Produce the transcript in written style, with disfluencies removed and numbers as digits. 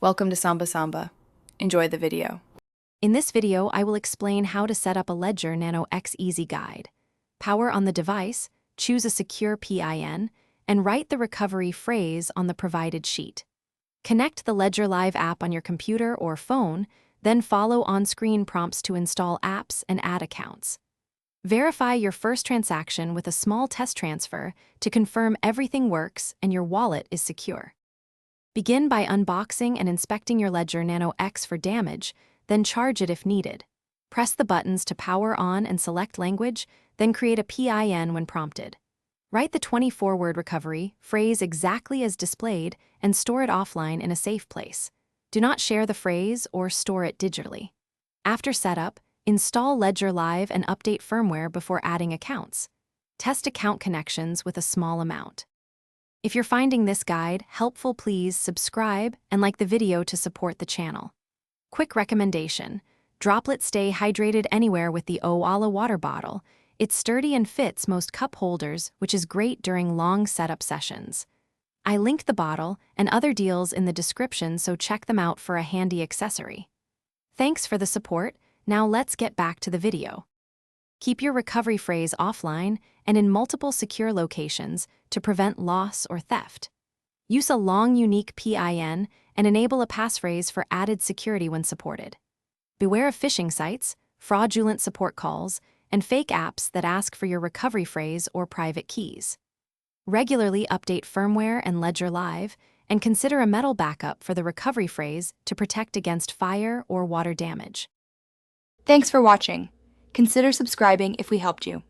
Welcome to Samba Samba. Enjoy the video. In this video, I will explain how to set up a Ledger Nano X easy guide. Power on the device, choose a secure PIN, and write the recovery phrase on the provided sheet. Connect the Ledger Live app on your computer or phone, then follow on-screen prompts to install apps and add accounts. Verify your first transaction with a small test transfer to confirm everything works and your wallet is secure. Begin by unboxing and inspecting your Ledger Nano X for damage, then charge it if needed. Press the buttons to power on and select language, then create a PIN when prompted. Write the 24-word recovery phrase exactly as displayed and store it offline in a safe place. Do not share the phrase or store it digitally. After setup, install Ledger Live and update firmware before adding accounts. Test account connections with a small amount. If you're finding this guide helpful, please subscribe and like the video to support the channel. Quick recommendation: Droplet stay hydrated anywhere with the Owala water bottle. It's sturdy and fits most cup holders, which is great during long setup sessions. I linked the bottle and other deals in the description, so check them out for a handy accessory. Thanks for the support. Now let's get back to the video. Keep your recovery phrase offline and in multiple secure locations to prevent loss or theft. Use a long, unique PIN and enable a passphrase for added security when supported. Beware of phishing sites, fraudulent support calls, and fake apps that ask for your recovery phrase or private keys. Regularly update firmware and Ledger Live, and consider a metal backup for the recovery phrase to protect against fire or water damage. Thanks for watching. Consider subscribing if we helped you.